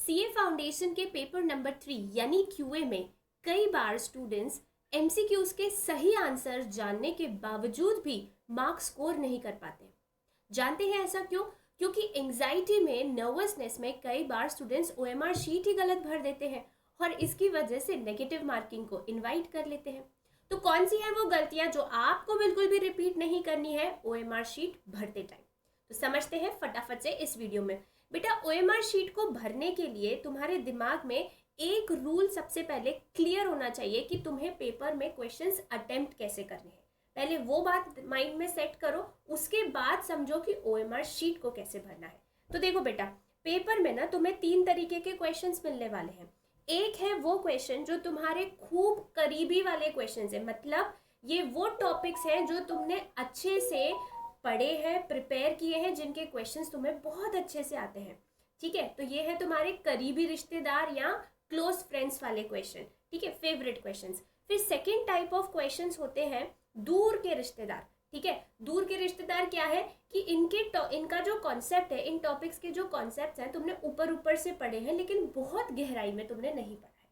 CA foundation के paper number 3 यानी QA में कई बार स्टूडेंट्स एमसीक्यूज के सही आंसर जानने के बावजूद भी मार्क्स स्कोर नहीं कर पाते। जानते हैं ऐसा क्यों? क्योंकि एंजाइटी में, नर्वसनेस में कई बार स्टूडेंट्स ओएमआर शीट ही गलत भर देते हैं और इसकी वजह से नेगेटिव मार्किंग को इनवाइट कर लेते हैं। तो कौन सी है वो गलतियां जो आपको बिल्कुल भी रिपीट नहीं करनी है ओएमआर शीट भरते टाइम? तो समझते हैं फटाफट से इस वीडियो में। बेटा, ओएमआर शीट को भरने के लिए तुम्हारे दिमाग में एक रूल सबसे पहले क्लियर होना चाहिए कि तुम्हें पेपर में क्वेश्चंस अटेम्प्ट कैसे करने हैं। पहले वो बात माइंड में सेट करो, उसके बाद समझो कि ओएमआर शीट को कैसे भरना है। तो देखो बेटा, पेपर में ना तुम्हें 3 तरीके के क्वेश्चंस मिलने वाले हैं। एक है वो क्वेश्चन जो तुम्हारे खूब करीबी वाले क्वेश्चंस है, मतलब ये वो टॉपिक्स हैं जो तुमने अच्छे से पढ़े हैं, प्रिपेयर किए हैं, जिनके क्वेश्चंस तुम्हें बहुत अच्छे से आते हैं। ठीक है, तो ये है तुम्हारे करीबी रिश्तेदार या क्लोज फ्रेंड्स वाले क्वेश्चन। ठीक है, फेवरेट क्वेश्चंस। फिर सेकंड टाइप ऑफ क्वेश्चंस होते हैं दूर के रिश्तेदार। ठीक है, दूर के रिश्तेदार क्या है कि इनका जो कॉन्सेप्ट है, इन टॉपिक्स के जो कॉन्सेप्ट हैं तुमने ऊपर ऊपर से पढ़े हैं लेकिन बहुत गहराई में तुमने नहीं पढ़ा है।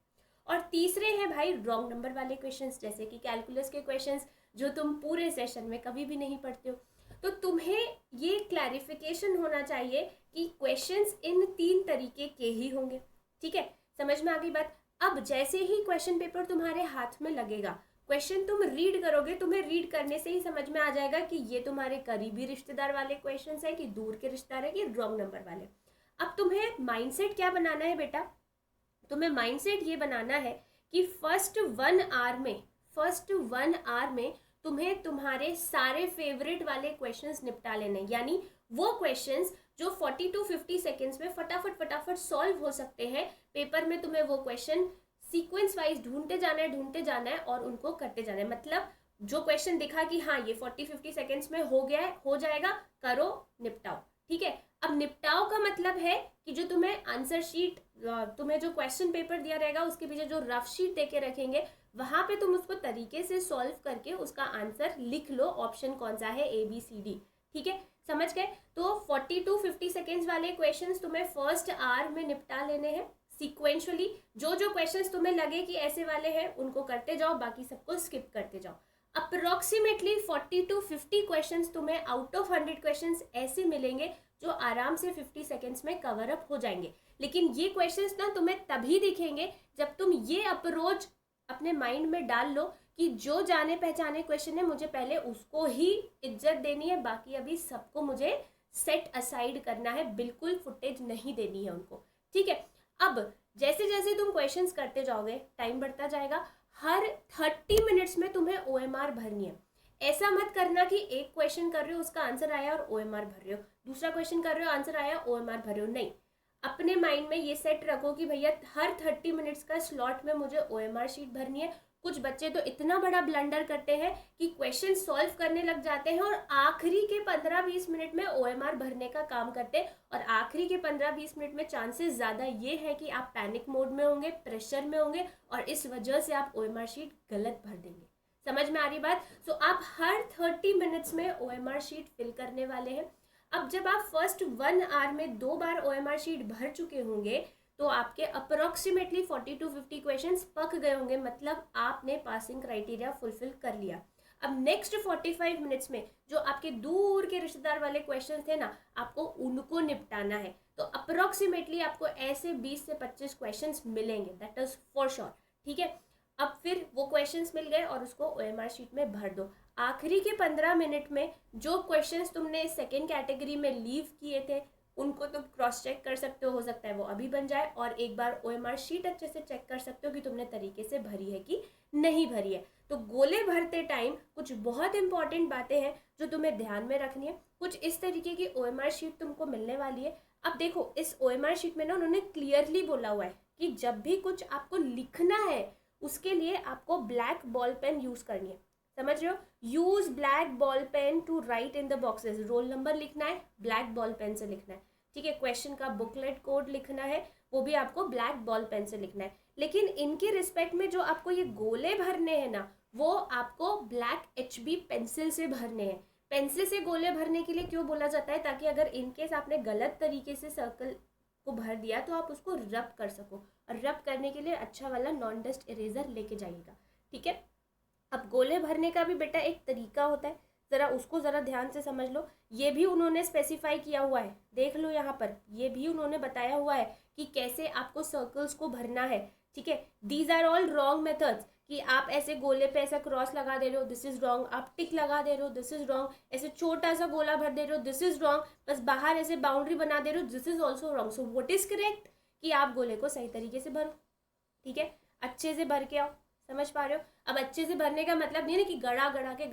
और तीसरे हैं भाई रॉन्ग नंबर वाले क्वेश्चंस, जैसे कि कैलकुलस के क्वेश्चंस जो तुम पूरे सेशन में कभी भी नहीं पढ़ते हो। तो तुम्हें ये क्लैरिफिकेशन होना चाहिए कि क्वेश्चंस इन 3 तरीके के ही होंगे। ठीक है, समझ में आ गई बात? अब जैसे ही क्वेश्चन पेपर तुम्हारे हाथ में लगेगा, क्वेश्चन तुम रीड करोगे, तुम्हें रीड करने से ही समझ में आ जाएगा कि ये तुम्हारे करीबी रिश्तेदार वाले क्वेश्चंस है कि दूर के रिश्तेदार है कि रॉन्ग नंबर वाले। अब तुम्हें माइंडसेट क्या बनाना है बेटा? तुम्हें माइंडसेट ये बनाना है कि फर्स्ट 1 आवर में तुम्हें तुम्हारे सारे फेवरेट वाले क्वेश्चंस निपटा लेने, यानी वो क्वेश्चंस जो 40 to 50 सेकेंड्स में फटाफट सॉल्व हो सकते हैं। पेपर में तुम्हें वो क्वेश्चन सीक्वेंस वाइज ढूंढते जाना है और उनको करते जाना है। मतलब जो क्वेश्चन दिखा कि हाँ ये 40-50 सेकेंड्स में हो गया है, हो जाएगा, करो, निपटाओ। ठीक है, अब निपटाओ का मतलब है कि जो तुम्हें आंसर शीट, तुम्हें जो क्वेश्चन पेपर दिया रहेगा उसके पीछे जो रफ शीट देके रखेंगे, वहां पे तुम उसको तरीके से सॉल्व करके उसका आंसर लिख लो, ऑप्शन कौन सा है, ABCD। ठीक है, समझ गए? तो 40 to 50 सेकेंड्स वाले क्वेश्चंस तुम्हें फर्स्ट आवर में निपटा लेने हैं सीक्वेंशली। जो जो क्वेश्चंस तुम्हें लगे कि ऐसे वाले हैं उनको करते जाओ, बाकी सबको स्किप करते जाओ। अप्रोक्सीमेटली 40 to 50 क्वेश्चंस तुम्हें आउट ऑफ 100 क्वेश्चंस ऐसे मिलेंगे जो आराम से 50 सेकेंड्स में कवर अप हो जाएंगे। लेकिन ये क्वेश्चंस ना तुम्हें तभी दिखेंगे जब तुम ये अप्रोच अपने माइंड में डाल लो कि जो जाने पहचाने क्वेश्चन है मुझे पहले उसको ही इज्जत देनी है, बाकी अभी सबको मुझे सेट असाइड करना है, बिल्कुल फुटेज नहीं देनी है उनको। ठीक है, अब जैसे जैसे तुम क्वेश्चंस करते जाओगे टाइम बढ़ता जाएगा। हर 30 मिनट्स में तुम्हें ओएमआर भरनी है। ऐसा मत करना कि एक क्वेश्चन कर रहे हो, उसका आंसर आया और ओएमआर भर रहे हो, दूसरा क्वेश्चन कर रहे हो, आंसर आया, ओएमआर भर रहे हो। नहीं, अपने माइंड में ये सेट रखो कि भैया हर 30 मिनट्स का स्लॉट में मुझे ओएमआर शीट भरनी है। कुछ बच्चे तो इतना बड़ा ब्लंडर करते हैं कि क्वेश्चन सॉल्व करने लग जाते हैं और आखिरी के 15-20 मिनट में ओएमआर भरने का काम करते हैं। और आखिरी के 15-20 मिनट में चांसेस ज़्यादा ये है कि आप पैनिक मोड में होंगे, प्रेशर में होंगे और इस वजह से आप ओएमआर शीट गलत भर देंगे। समझ में आ रही बात? तो आप हर 30 मिनट्स में ओएमआर शीट फिल करने वाले हैं। अब जब आप फर्स्ट 1 आवर में 2 बार ओएमआर शीट भर चुके होंगे तो आपके अप्रोक्सीमेटली 40 to 50 क्वेश्चंस पक गए होंगे, मतलब आपने पासिंग क्राइटेरिया फुलफिल कर लिया। अब नेक्स्ट 45 मिनट्स में जो आपके दूर के रिश्तेदार वाले क्वेश्चंस थे ना, आपको उनको निपटाना है। तो अप्रोक्सीमेटली आपको ऐसे 20 से 25 क्वेश्चंस मिलेंगे, दैट इज फॉर श्योर। ठीक है, अब फिर वो क्वेश्चंस मिल गए और उसको ओएमआर शीट में भर दो। आखिरी के 15 मिनट में जो क्वेश्चंस तुमने सेकेंड कैटेगरी में लीव किए थे उनको तुम क्रॉस चेक कर सकते हो सकता है वो अभी बन जाए, और एक बार ओएमआर शीट अच्छे से चेक कर सकते हो कि तुमने तरीके से भरी है कि नहीं भरी है। तो गोले भरते टाइम कुछ बहुत इंपॉर्टेंट बातें हैं जो तुम्हें ध्यान में रखनी है। कुछ इस तरीके की ओएमआर शीट तुमको मिलने वाली है। अब देखो, इस ओएमआर शीट में ना उन्होंने क्लियरली बोला हुआ है कि जब भी कुछ आपको लिखना है उसके लिए आपको ब्लैक बॉल पेन यूज करनी है। समझ रहे हो? Use black ball pen to write in the boxes. Roll number लिखना है, ब्लैक बॉल पेन से लिखना है। ठीक है, क्वेश्चन का बुकलेट कोड लिखना है, वो भी आपको ब्लैक बॉल पेन से लिखना है। लेकिन इनके रिस्पेक्ट में जो आपको ये गोले भरने हैं ना, वो आपको ब्लैक HB पेंसिल से भरने हैं। पेंसिल से गोले भरने के लिए क्यों बोला जाता है? ताकि अगर इनकेस आपने गलत तरीके से सर्कल को भर दिया तो आप उसको रब कर सको, और रब करने के लिए अच्छा वाला नॉन डस्ट इरेजर लेके जाइएगा, ठीक है। अब गोले भरने का भी बेटा एक तरीका होता है, ज़रा उसको ज़रा ध्यान से समझ लो। ये भी उन्होंने स्पेसिफाई किया हुआ है, देख लो यहाँ पर, ये भी उन्होंने बताया हुआ है कि कैसे आपको सर्कल्स को भरना है, ठीक है। These are all wrong methods, कि आप ऐसे गोले पे ऐसा क्रॉस लगा दे रहे हो, दिस इज रॉन्ग, आप टिक लगा दे रहे हो, दिस इज रॉन्ग, ऐसे छोटा सा गोला भर दे रहे हो, दिस इज रॉन्ग, बस बाहर ऐसे बाउंड्री बना दे रहे हो, this is also wrong. So what is correct, कि आप गोले को सही तरीके से भरो, ठीक है, अच्छे से भर के आओ, समझ पा रहे हो। अब अच्छे से भरने का मतलब नहीं है ना कि गड़ा गड़ा के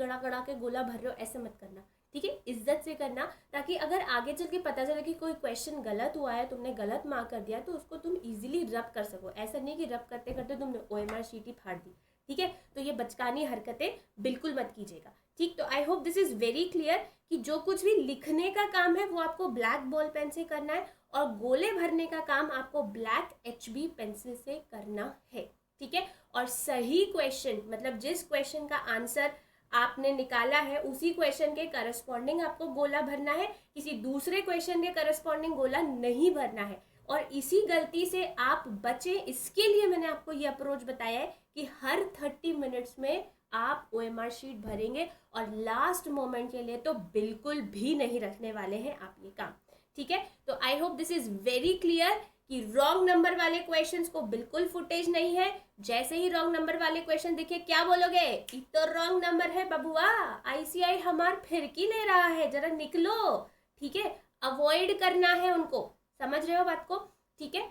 गोला भर रहे हो, ऐसे मत करना, ठीक है, इज्जत से करना, ताकि अगर आगे चल के पता चले कि कोई क्वेश्चन गलत हुआ है, तुमने गलत मार्क कर दिया, तो उसको तुम इजीली रब कर सको। ऐसा नहीं कि रब करते करते तुमने OMR शीट ही फाड़ दी, ठीक है। तो ये बचकानी हरकतें बिल्कुल मत कीजिएगा, ठीक। तो I hope this is very clear कि जो कुछ भी लिखने का काम है वो आपको ब्लैक बॉल पेन से करना है, और गोले भरने का काम आपको ब्लैक HB पेंसिल से करना है, ठीक है। और सही क्वेश्चन, मतलब जिस क्वेश्चन का आंसर आपने निकाला है उसी क्वेश्चन के करस्पॉन्डिंग आपको गोला भरना है, किसी दूसरे क्वेश्चन के करस्पॉन्डिंग गोला नहीं भरना है। और इसी गलती से आप बचें, इसके लिए मैंने आपको ये अप्रोच बताया है कि हर 30 मिनट्स में आप OMR शीट भरेंगे, और लास्ट मोमेंट के लिए तो बिल्कुल भी नहीं रखने वाले हैं आप ये काम, ठीक है। तो I hope this is very clear कि रॉन्ग नंबर वाले क्वेश्चंस को बिल्कुल फुटेज नहीं है। जैसे ही रॉन्ग नंबर वाले क्वेश्चन दिखे क्या बोलोगे, ये तो रॉन्ग नंबर है बबुआ, ICI हमार फिरकी ले रहा है, जरा निकलो, ठीक है, अवॉइड करना है उनको, समझ रहे हो बात को, ठीक है।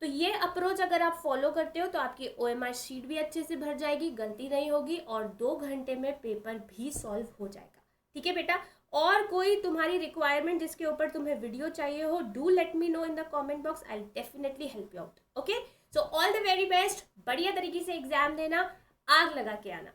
तो ये अप्रोच अगर आप फॉलो करते हो तो आपकी OMR शीट भी अच्छे से भर जाएगी, गलती नहीं होगी, और 2 घंटे में पेपर भी सॉल्व हो जाएगा, ठीक है बेटा। और कोई तुम्हारी रिक्वायरमेंट जिसके ऊपर तुम्हें वीडियो चाहिए हो, do let me know in the comment box, I definitely help you out, okay. So all the very best, बढ़िया तरीके से एग्जाम देना, आग लगा के आना।